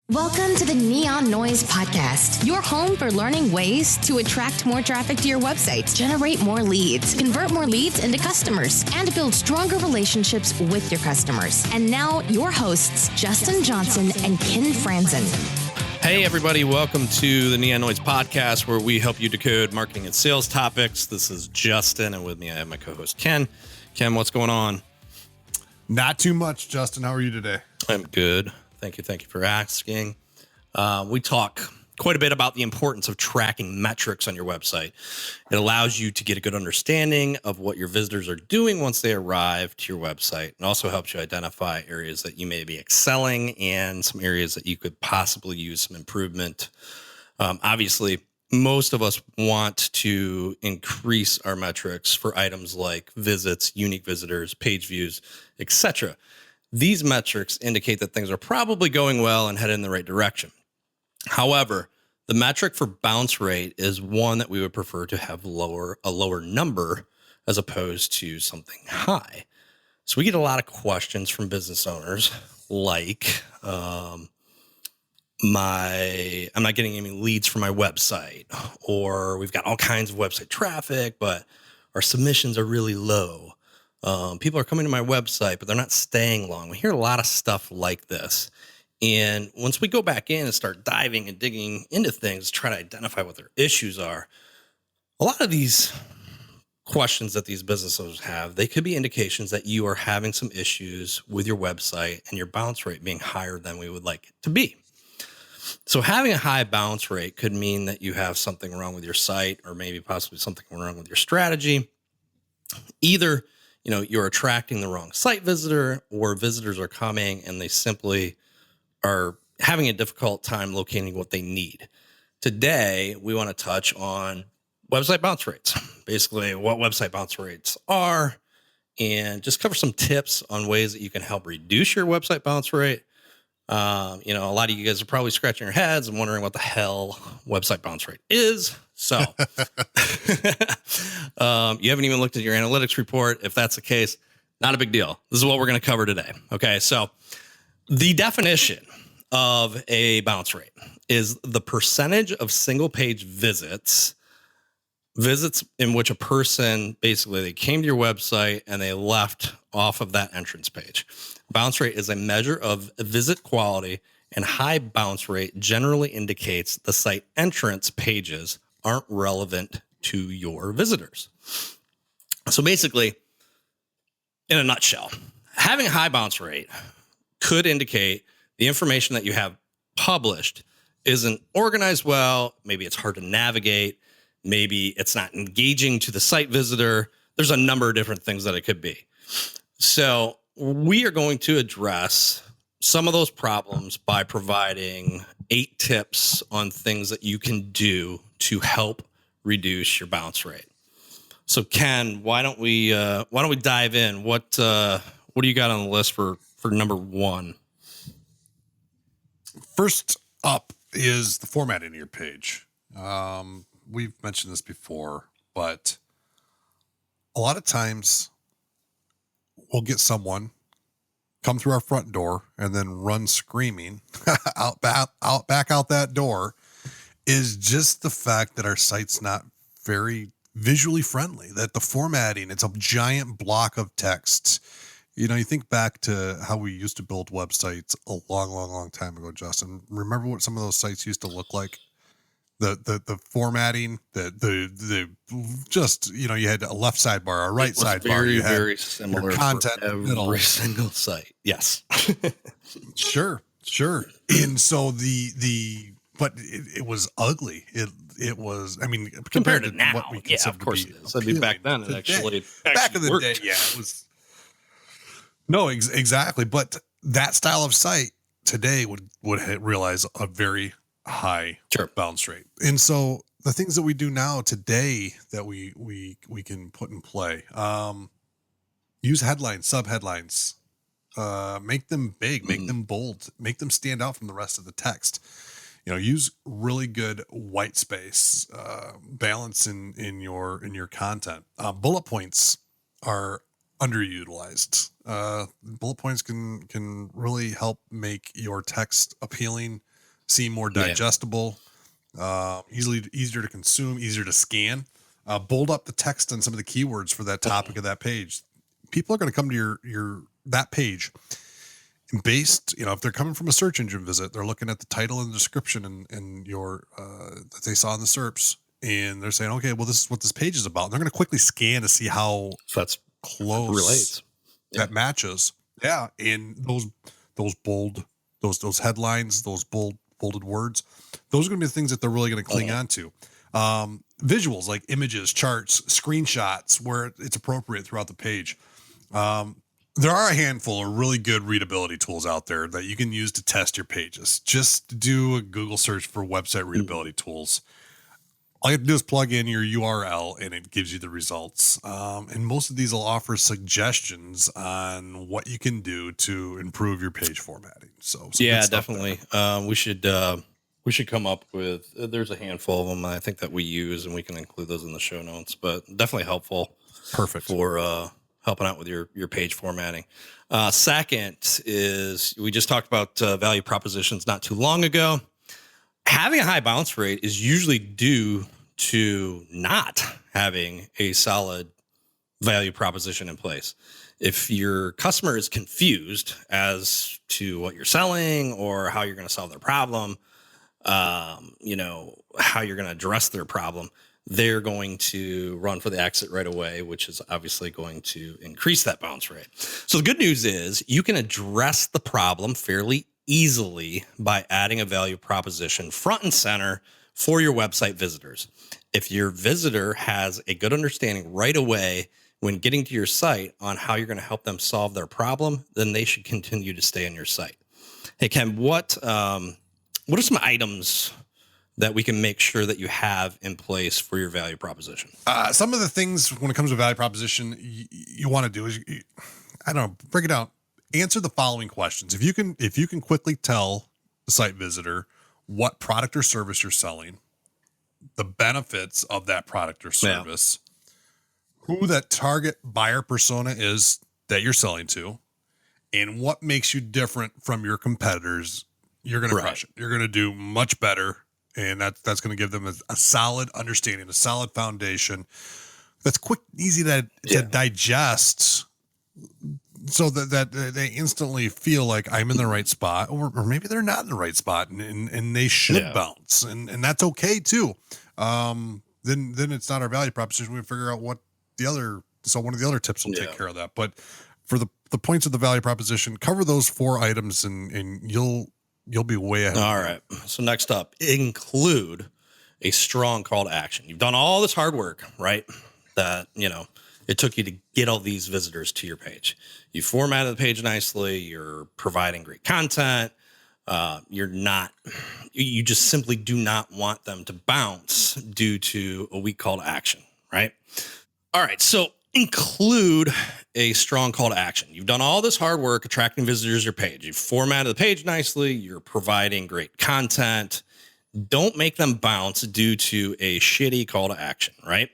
Welcome to the Neon Noise Podcast, your home for learning ways to attract more traffic to your website, generate more leads, convert more leads into customers, and build stronger relationships with your customers. And now, your hosts, Justin Johnson and Ken Franzen. Hey, everybody. Welcome to the Neon Noise Podcast, where we help you decode marketing and sales topics. This is Justin, and with me, I have my co-host, Ken. Ken, what's going on? Not too much, Justin. How are you today? I'm good. Thank you for asking. We talk quite a bit about the importance of tracking metrics on your website. It allows you to get a good understanding of what your visitors are doing once they arrive to your website, and also helps you identify areas that you may be excelling and some areas that you could possibly use some improvement. Obviously, most of us want to increase our metrics for items like visits, unique visitors, page views, etc. These metrics indicate that things are probably going well and headed in the right direction. However, the metric for bounce rate is one that we would prefer to have a lower number as opposed to something high. So we get a lot of questions from business owners like, I'm not getting any leads from my website, or we've got all kinds of website traffic, but our submissions are really low. People are coming to my website, but they're not staying long. We hear a lot of stuff like this. And once we go back in and start diving and digging into things, try to identify what their issues are, a lot of these questions that these business owners have, they could be indications that you are having some issues with your website and your bounce rate being higher than we would like it to be. So having a high bounce rate could mean that you have something wrong with your site, or maybe possibly something wrong with your strategy. Either you're attracting the wrong site visitor, or visitors are coming and they simply are having a difficult time locating what they need. Today, we want to touch on website bounce rates, basically what website bounce rates are, and just cover some tips on ways that you can help reduce your website bounce rate. A lot of you guys are probably scratching your heads and wondering what the hell website bounce rate is. So you haven't even looked at your analytics report. If that's the case, not a big deal. This is what we're going to cover today. Okay. So the definition of a bounce rate is the percentage of single page visits in which a person, basically they came to your website and they left off of that entrance page. Bounce rate is a measure of visit quality, and high bounce rate generally indicates the site entrance pages aren't relevant to your visitors. So basically, in a nutshell, having a high bounce rate could indicate the information that you have published isn't organized well. Maybe it's hard to navigate. Maybe it's not engaging to the site visitor. There's a number of different things that it could be. So we are going to address some of those problems by providing 8 tips on things that you can do to help reduce your bounce rate. So Ken, why don't we dive in? What do you got on the list for number 1? First up is the formatting of your page. We've mentioned this before, but a lot of times we'll get someone come through our front door and then run screaming back out that door is just the fact that our site's not very visually friendly, that the formatting, it's a giant block of text. You think back to how we used to build websites a long time ago, Justin. Remember what some of those sites used to look like? The formatting, the just, you had a left sidebar, a right sidebar. You had very similar content for every single site. Yes. Sure. And so but it was ugly. It was, compared to now, what we consider of course to be it is. I mean, back then, it actually back in the worked. day, yeah, it was. No, exactly. But that style of site today would realize a very high bounce rate. And so the things that we do now today that we can put in play, use headlines, sub headlines, make them big, make them bold, make them stand out from the rest of the text. Use really good white space, balance in your content. Bullet points are underutilized. Bullet points can really help make your text appealing, seem more digestible, easier to consume, easier to scan. Bold up the text on some of the keywords for that topic of that page. People are going to come to that page based, if they're coming from a search engine visit, they're looking at the title and the description and your that they saw in the SERPs, and they're saying, okay, well, this is what this page is about. And they're going to quickly scan to see how that's close relates. That matches. Yeah, and those bold, those headlines, those bolded words, those are going to be the things that they're really going to cling on to. Visuals like images, charts, screenshots where it's appropriate throughout the page. There are a handful of really good readability tools out there that you can use to test your pages. Just do a Google search for website readability tools. All you have to do is plug in your URL and it gives you the results. And most of these will offer suggestions on what you can do to improve your page formatting. So yeah, definitely. We should come up with, there's a handful of them I think that we use, and we can include those in the show notes, but definitely helpful. Perfect. For helping out with your page formatting. Second is, we just talked about value propositions not too long ago. Having a high bounce rate is usually due to not having a solid value proposition in place. If your customer is confused as to what you're selling or how you're going to solve their problem, how you're going to address their problem, they're going to run for the exit right away, which is obviously going to increase that bounce rate. So the good news is you can address the problem fairly easily by adding a value proposition front and center for your website visitors. If your visitor has a good understanding right away when getting to your site on how you're going to help them solve their problem, then they should continue to stay on your site. Hey, Ken, what are some items that we can make sure that you have in place for your value proposition? Some of the things when it comes to value proposition you want to do is, break it down. Answer the following questions. If you can quickly tell the site visitor what product or service you're selling, the benefits of that product or service, who that target buyer persona is that you're selling to, and what makes you different from your competitors, you're going to crush it. You're going to do much better. And that's going to give them a solid understanding, a solid foundation that's quick, easy to digest, so that they instantly feel like I'm in the right spot, or maybe they're not in the right spot, and they should bounce, and that's okay too. Then it's not our value proposition. We figure out one of the other tips will take care of that. But for the points of the value proposition, cover those 4 items, and you'll be way ahead. All right. So next up, include a strong call to action. You've done all this hard work, right? That, it took you to get all these visitors to your page. You formatted the page nicely. You're providing great content. You just simply do not want them to bounce due to a weak call to action, right? All right. So include a strong call to action. You've done all this hard work attracting visitors to your page. You've formatted the page nicely. You're providing great content. Don't make them bounce due to a shitty call to action, right?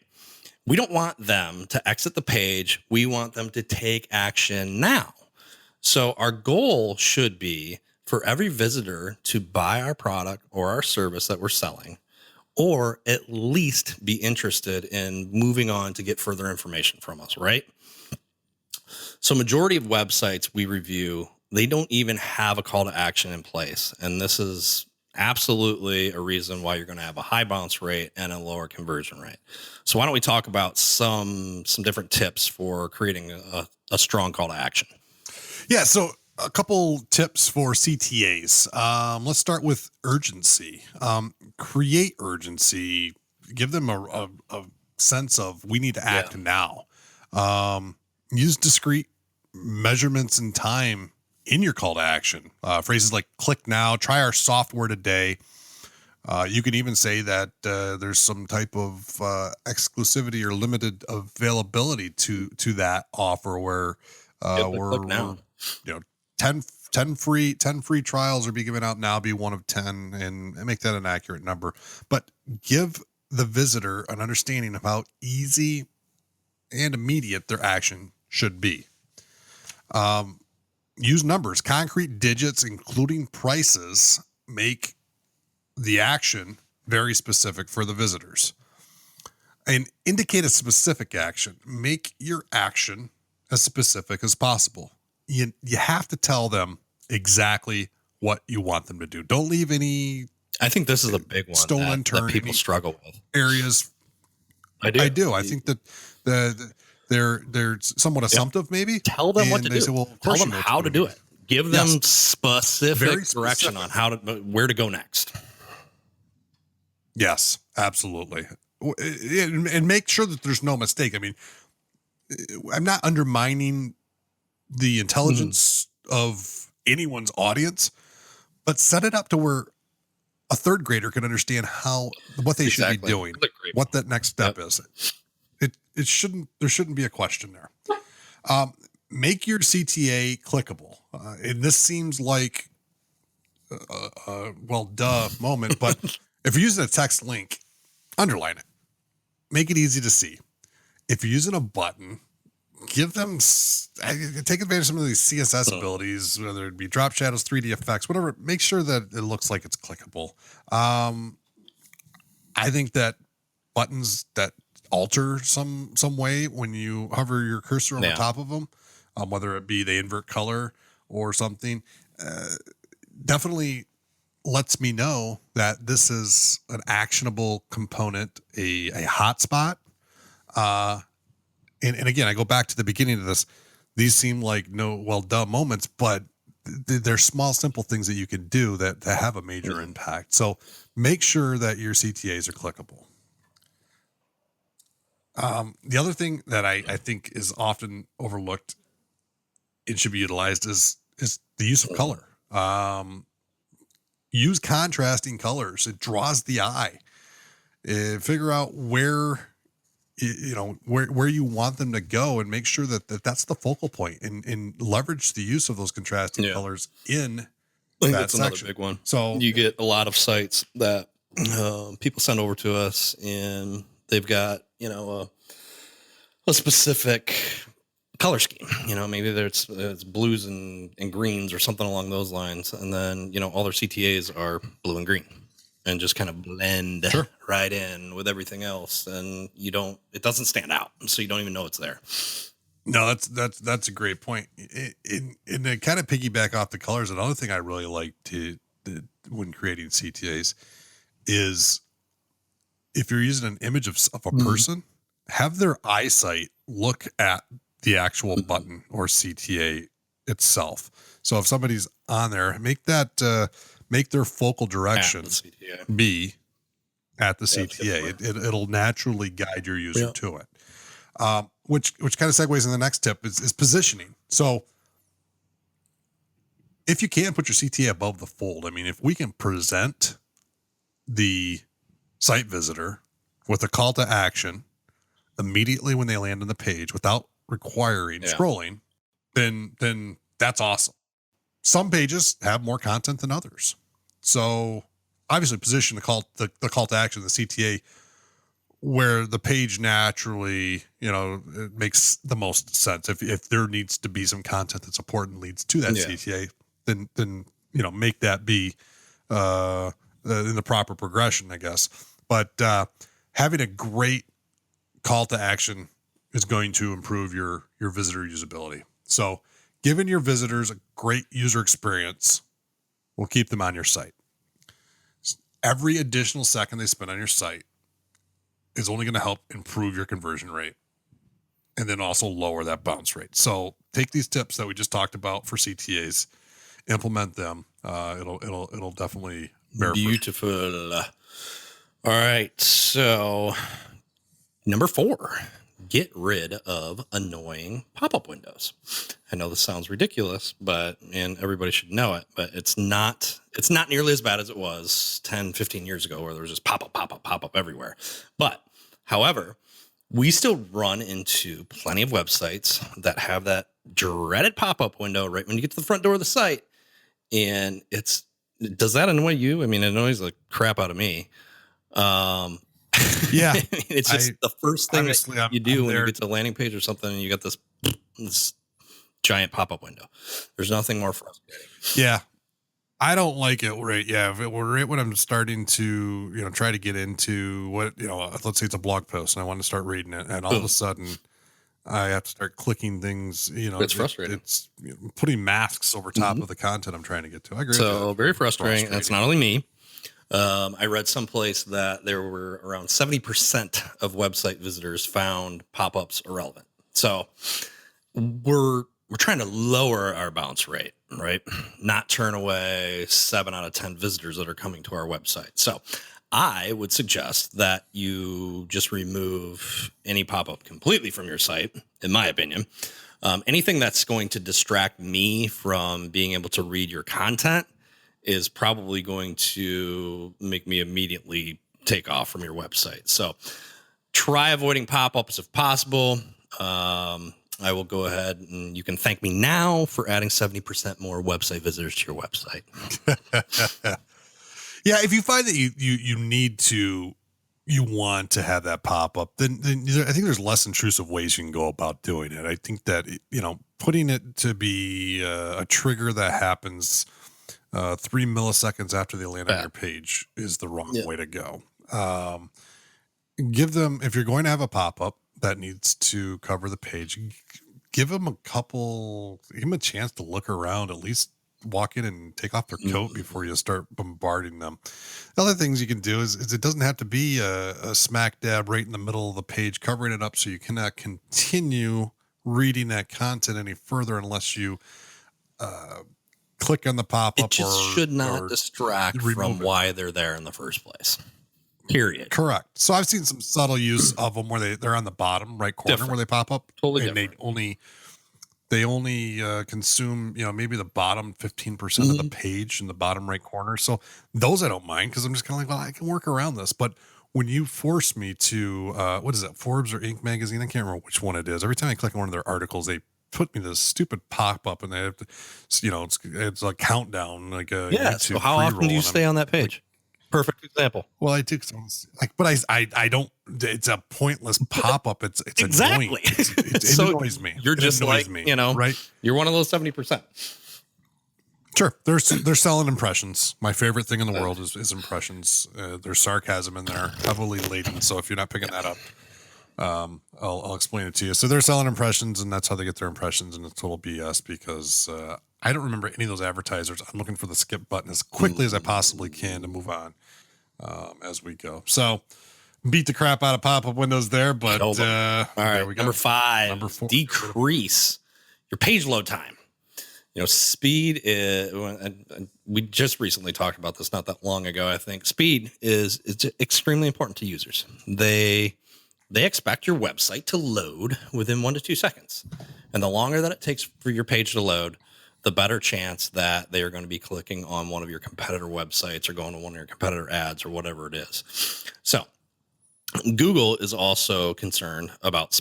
We don't want them to exit the page. We want them to take action now. So our goal should be for every visitor to buy our product or our service that we're selling, or at least be interested in moving on to get further information from us, right? So majority of websites we review, they don't even have a call to action in place. And this is absolutely a reason why you're going to have a high bounce rate and a lower conversion rate. So why don't we talk about some different tips for creating a strong call to action? Yeah, so a couple tips for CTAs. Let's start with urgency. Create urgency. Give them a sense of we need to act now. Use discrete measurements and time in your call to action. Phrases like click now, try our software today. You can even say that there's some type of exclusivity or limited availability to that offer where we're 10 free trials are being given out now, be one of 10, and make that an accurate number. But give the visitor an understanding of how easy and immediate their action should be. Use numbers, concrete digits, including prices, make the action very specific for the visitors. And indicate a specific action. Make your action as specific as possible. You have to tell them exactly what you want them to do. Don't leave any. I think this is a big one stone unturned. That people struggle with. Areas. I do. I think that they're somewhat assumptive, maybe. Tell them what to do. Say, well, tell them how to do it. Give them specific direction on where to go next. Yes, absolutely. And make sure that there's no mistake. I mean, I'm not undermining the intelligence of anyone's audience, but set it up to where a third grader can understand what they should be doing, what that next step is. There shouldn't be a question there. Make your CTA clickable. And this seems like duh moment, but if you're using a text link, underline it. Make it easy to see. If you're using a button, give them, take advantage of some of these CSS abilities, whether it be drop shadows, 3D effects, whatever. Make sure that it looks like it's clickable. I think that buttons that alter some way when you hover your cursor on the top of them, whether it be they invert color or something, definitely lets me know that this is an actionable component, a hotspot. And again, I go back to the beginning of this. These seem like duh moments, but they're small, simple things that you can do that have a major impact. So make sure that your CTAs are clickable. The other thing that I think is often overlooked and should be utilized is the use of color. Use contrasting colors. It draws the eye. Figure out where you want them to go and make sure that that's the focal point and leverage the use of those contrasting colors in that section. Another big one. So you get a lot of sites that people send over to us and they've got, a specific color scheme, maybe it's blues and greens or something along those lines. And then, all their CTAs are blue and green and just kind of blend right in with everything else. And it doesn't stand out. So you don't even know it's there. No, that's a great point. And to kind of piggyback off the colors, another thing I really like when creating CTAs is if you're using an image of a person, have their eyesight look at the actual button or CTA itself. So if somebody's on there, make their focal direction be at the CTA. It'll naturally guide your user to it. Which kind of segues in the next tip is positioning. So if you can put your CTA above the fold, I mean, if we can present the site visitor with a call to action immediately when they land on the page without requiring scrolling, then that's awesome. Some pages have more content than others. So obviously position the call to action, the CTA, where the page naturally, it makes the most sense. If there needs to be some content that's important leads to that CTA, then make that be in the proper progression, I guess. But having a great call to action is going to improve your visitor usability. So giving your visitors a great user experience will keep them on your site. Every additional second they spend on your site is only going to help improve your conversion rate and then also lower that bounce rate. So take these tips that we just talked about for CTAs, implement them. It'll definitely bear fruit. Beautiful. All right. So number 4, get rid of annoying pop-up windows. I know this sounds ridiculous, and everybody should know it, but it's not nearly as bad as it was 10, 15 years ago where there was just pop-up everywhere. But however, we still run into plenty of websites that have that dreaded pop-up window right when you get to the front door of the site. And does that annoy you? I mean, it annoys the crap out of me. Yeah, it's just the first thing that you do when you get to the landing page or something, and you got this giant pop-up window. There's nothing more frustrating. Yeah, I don't like it right. Yeah. If it were right when I'm starting to, try to get into what, let's say it's a blog post and I want to start reading it, and all of a Boom. sudden I have to start clicking things, It's frustrating. It's putting masks over top of the content I'm trying to get to. I agree with So that. very frustrating. That's not only me. I read someplace that there were around 70% of website visitors found pop-ups irrelevant. So we're trying to lower our bounce rate, right? Not turn away 7 out of 10 visitors that are coming to our website. So I would suggest that you just remove any pop-up completely from your site, in my opinion. Anything that's going to distract me from being able to read your content is probably going to make me immediately take off from your website. So try avoiding pop-ups if possible. I will go ahead and you can thank me now for adding 70% more website visitors to your website. Yeah, if you find that you want to have that pop up, then I think there's less intrusive ways you can go about doing it. I think that putting it to be a trigger that happens 3 milliseconds after they land on your page is the wrong way to go. Give them, if you're going to have a pop up that needs to cover the page, give them a chance to look around, at least walk in and take off their coat before you start bombarding them. The other things you can do is it doesn't have to be a smack dab right in the middle of the page, covering it up so you cannot continue reading that content any further unless you click on the pop-up. It just should not distract from why they're there in the first place. Period. Correct. So I've seen some subtle use of them where they're on the bottom right corner where they pop up. Totally and different. they only consume, maybe the bottom 15% of the page in the bottom right corner. So those I don't mind because I'm just kind of like, well, I can work around this. But when you force me to, what is it, Forbes or Inc. magazine? I can't remember which one it is. Every time I click on one of their articles, they put me this stupid pop up and they have to, it's a countdown. Like so how often do you stay on that page? Perfect example. Well, I do, but I don't. It's a pointless pop up. It's exactly annoying. It annoys me. You're just like me, right? You're one of those 70%. Sure, they're selling impressions. My favorite thing in the world is impressions. There's sarcasm in there, heavily laden. So if you're not picking that up, I'll explain it to you. So they're selling impressions, and that's how they get their impressions, and it's total BS because I don't remember any of those advertisers. I'm looking for the skip button as quickly as I possibly can to move on as we go. So beat the crap out of pop-up windows there, but all right, there we go. Number 5, number 4, decrease your page load time. Speed is, we just recently talked about this not that long ago. I think speed is extremely important to users. They expect your website to load within 1 to 2 seconds. And the longer that it takes for your page to load, the better chance that they are going to be clicking on one of your competitor websites or going to one of your competitor ads or whatever it is. So Google is also concerned about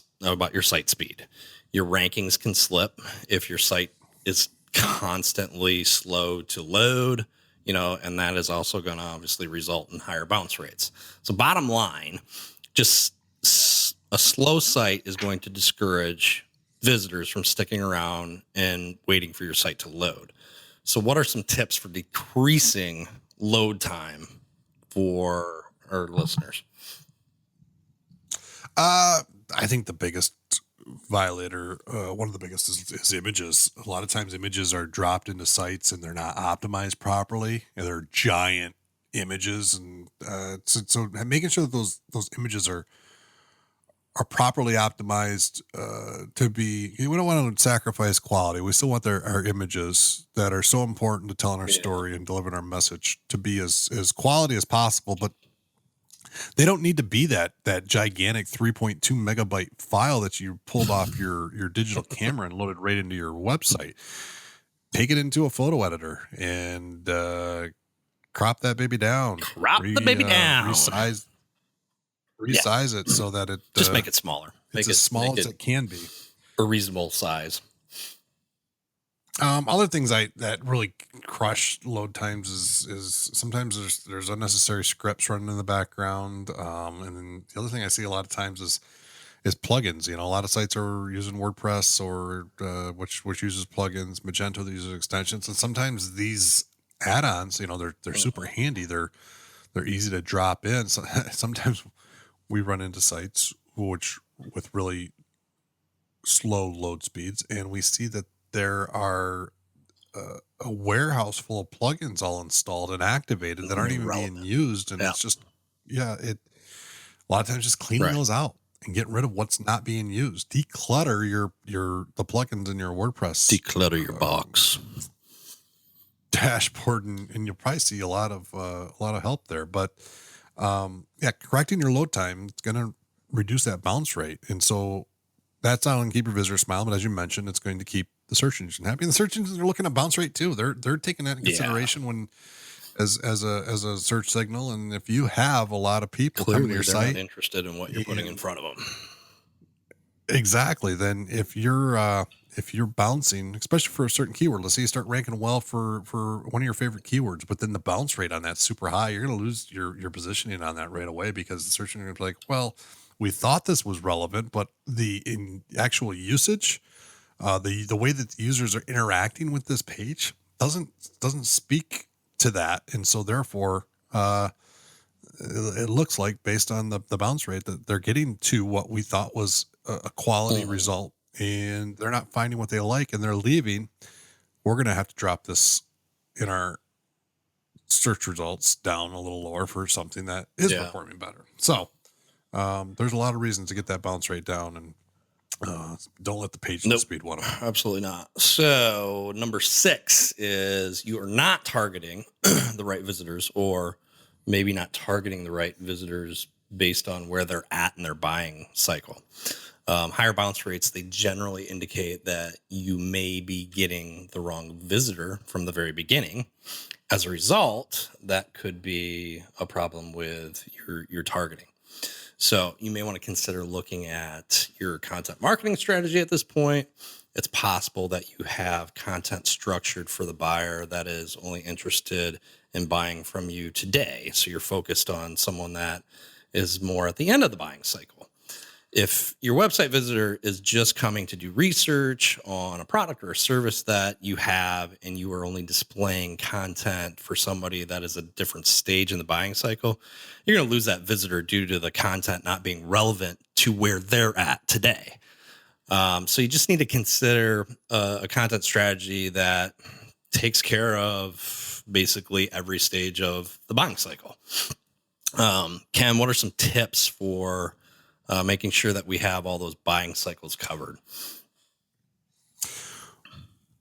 your site speed. Your rankings can slip if your site is constantly slow to load, and that is also going to obviously result in higher bounce rates. So bottom line, just a slow site is going to discourage visitors from sticking around and waiting for your site to load. So what are some tips for decreasing load time for our listeners? I think the biggest violator, one of the biggest is images. A lot of times images are dropped into sites and they're not optimized properly, and they're giant images. And so making sure that those images are properly optimized to be, we don't want to sacrifice quality. We still want our images that are so important to telling our story and delivering our message to be as quality as possible, but they don't need to be that gigantic 3.2 megabyte file that you pulled off your digital camera and loaded right into your website. Take it into a photo editor and crop that baby down. The baby down. Resize it so that it just make it smaller. Make it as small as it can be. A reasonable size. Other things that really crush load times is sometimes there's unnecessary scripts running in the background. And then the other thing I see a lot of times is plugins. A lot of sites are using WordPress or which uses plugins. Magento that uses extensions, and sometimes these add-ons, they're super handy. They're easy to drop in. So sometimes we run into sites which with really slow load speeds, and we see that there are a warehouse full of plugins all installed and activated that aren't even being used. And it's just, a lot of times just cleaning those out and getting rid of what's not being used. Declutter the plugins in your WordPress. Declutter your box dashboard, and you'll probably see a lot of help there. But correcting your load time, it's going to reduce that bounce rate. And so that's not going to keep your visitors smiling, but as you mentioned, it's going to keep the search engine happy. And the search engines are looking at bounce rate too. They're taking that in consideration when as a search signal. And if you have a lot of people coming to your site, not interested in what you're putting in front of them, exactly. Then if you're bouncing, especially for a certain keyword, let's say you start ranking well for one of your favorite keywords, but then the bounce rate on that's super high, you're going to lose your positioning on that right away, because the search engine is like, well, we thought this was relevant, but in actual usage, the way that the users are interacting with this page doesn't speak to that. And so therefore, it looks like, based on the bounce rate, that they're getting to what we thought was a quality result, and they're not finding what they like, and they're leaving. We're going to have to drop this in our search results down a little lower for something that is performing better. So there's a lot of reasons to get that bounce rate down, and don't let the page speed one up. Absolutely not. So number 6 is you are not targeting the right visitors, or maybe not targeting the right visitors based on where they're at in their buying cycle. Higher bounce rates, they generally indicate that you may be getting the wrong visitor from the very beginning. As a result, that could be a problem with your targeting. So you may want to consider looking at your content marketing strategy at this point. It's possible that you have content structured for the buyer that is only interested in buying from you today. So you're focused on someone that is more at the end of the buying cycle. If your website visitor is just coming to do research on a product or a service that you have, and you are only displaying content for somebody that is a different stage in the buying cycle, you're going to lose that visitor due to the content not being relevant to where they're at today. So you just need to consider a content strategy that takes care of basically every stage of the buying cycle. Ken, what are some tips for making sure that we have all those buying cycles covered?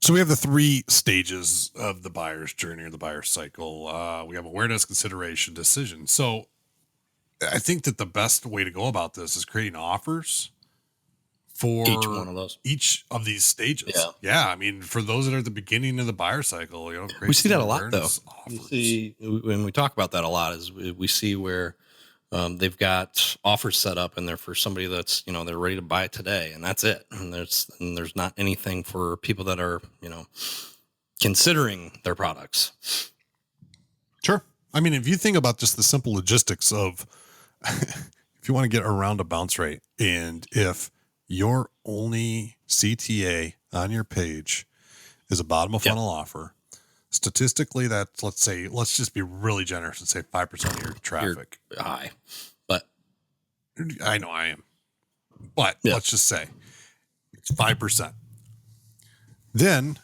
So we have the 3 stages of the buyer's journey, or the buyer's cycle. We have awareness, consideration, decision. So I think that the best way to go about this is creating offers for each of these stages. Yeah. I mean, for those that are at the beginning of the buyer cycle, we see that a lot, though. When we talk about that a lot, is we see where they've got offers set up in there for somebody that's, they're ready to buy it today, and that's it. And there's not anything for people that are, considering their products. Sure. I mean, if you think about just the simple logistics of, if you want to get around a bounce rate, and if your only CTA on your page is a bottom of funnel offer, statistically, that's, let's just be really generous and say 5% of your traffic. You're high, but I know I am, but let's just say it's 5%. Then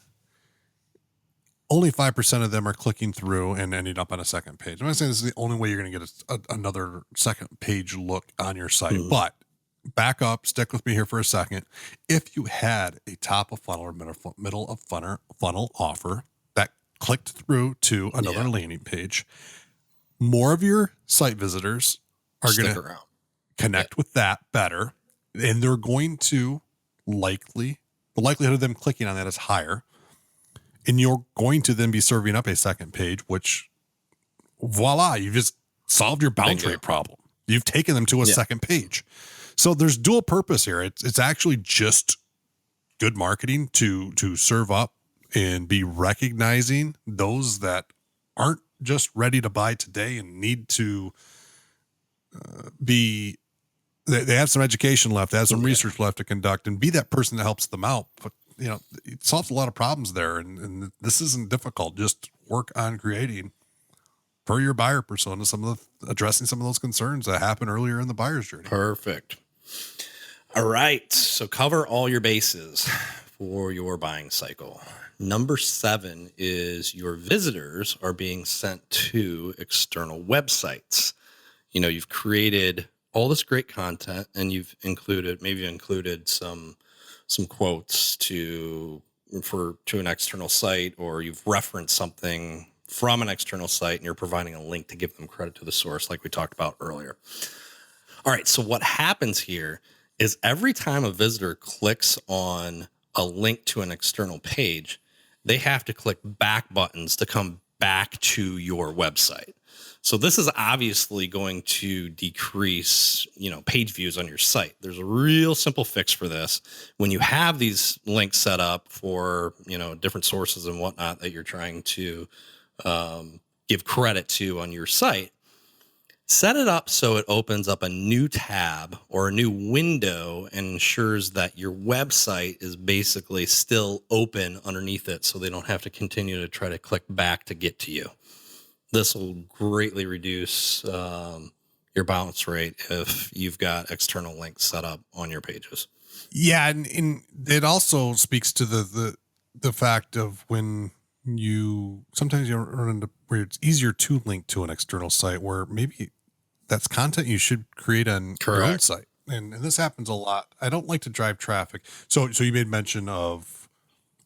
only 5% of them are clicking through and ending up on a second page. I'm not saying this is the only way you're going to get another second page look on your site, but back up, stick with me here for a second. If you had a top of funnel or middle of funnel offer that clicked through to another landing page, more of your site visitors are going to connect with that better, and they're going to the likelihood of them clicking on that is higher. And you're going to then be serving up a second page, which, voila, you've just solved your bounce rate problem. You've taken them to a second page. So there's dual purpose here. It's actually just good marketing to serve up and be recognizing those that aren't just ready to buy today and need to they have some education left, they have some research left to conduct, and be that person that helps them out. But it solves a lot of problems there. And this isn't difficult. Just work on creating for your buyer persona, addressing some of those concerns that happen earlier in the buyer's journey. Perfect. All right. So cover all your bases for your buying cycle. Number 7 is your visitors are being sent to external websites. You've created all this great content and you've included some quotes to an external site, or you've referenced something from an external site and you're providing a link to give them credit to the source like we talked about earlier. All right, so what happens here is every time a visitor clicks on a link to an external page, they have to click back buttons to come back to your website. So this is obviously going to decrease, page views on your site. There's a real simple fix for this. When you have these links set up for, different sources and whatnot that you're trying to give credit to on your site, set it up so it opens up a new tab or a new window and ensures that your website is basically still open underneath it, so they don't have to continue to try to click back to get to you. This will greatly reduce your bounce rate if you've got external links set up on your pages. Yeah, and it also speaks to the fact of when sometimes you run into where it's easier to link to an external site where maybe that's content you should create on your own site. And this happens a lot. I don't like to drive traffic. So you made mention of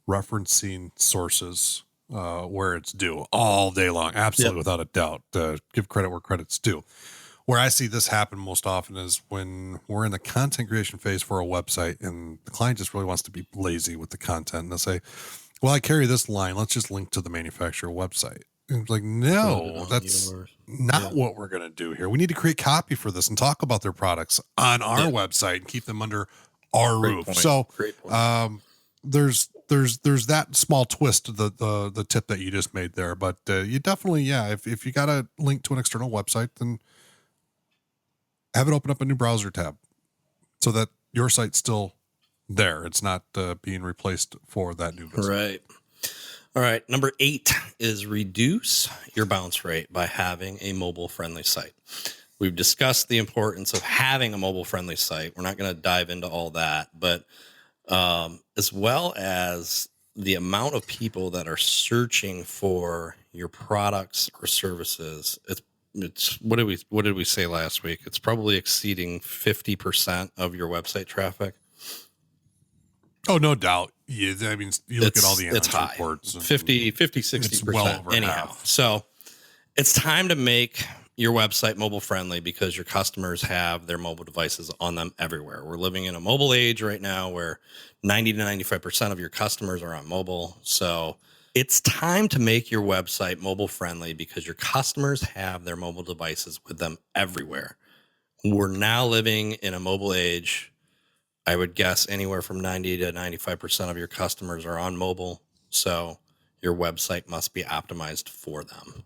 referencing sources where it's due all day long. Absolutely. Yep. Without a doubt. Give credit where credit's due. Where I see this happen most often is when we're in the content creation phase for a website and the client just really wants to be lazy with the content. And they'll say, well, I carry this line. Let's just link to the manufacturer website. And it's like, no, that's not what we're going to do here. We need to create copy for this and talk about their products on our website and keep them under our roof. Point. So there's that small twist to the tip that you just made there. But you definitely, if you got a link to an external website, then have it open up a new browser tab so that your site's still there. It's not being replaced for that new visit. Right. All right. Number 8 is reduce your bounce rate by having a mobile-friendly site. We've discussed the importance of having a mobile-friendly site. We're not going to dive into all that, but as well as the amount of people that are searching for your products or services, it's what did we say last week? It's probably exceeding 50% of your website traffic. Oh, no doubt. Yeah, I mean, you look at all the analytics reports. 50, 60%. Well over anyhow. Half. So it's time to make your website mobile friendly because your customers have their mobile devices on them everywhere. We're living in a mobile age right now where 90 to 95% of your customers are on mobile. So it's time to make your website mobile friendly because your customers have their mobile devices with them everywhere. We're now living in a mobile age. I would guess anywhere from 90 to 95% of your customers are on mobile. So your website must be optimized for them.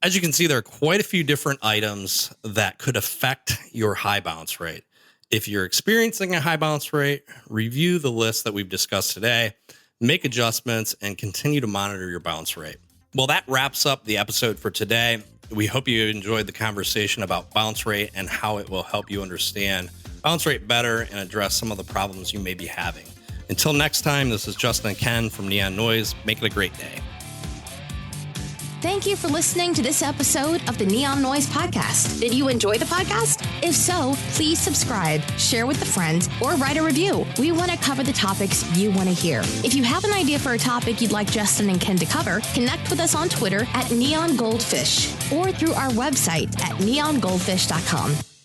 As you can see, there are quite a few different items that could affect your high bounce rate. If you're experiencing a high bounce rate, review the list that we've discussed today, make adjustments, and continue to monitor your bounce rate. Well, that wraps up the episode for today. We hope you enjoyed the conversation about bounce rate and how it will help you understand bounce rate better and address some of the problems you may be having. Until next time, this is Justin and Ken from Neon Noise. Make it a great day. Thank you for listening to this episode of the Neon Noise Podcast. Did you enjoy the podcast? If so, please subscribe, share with a friend, or write a review. We want to cover the topics you want to hear. If you have an idea for a topic you'd like Justin and Ken to cover, connect with us on Twitter at Neon Goldfish or through our website at neongoldfish.com.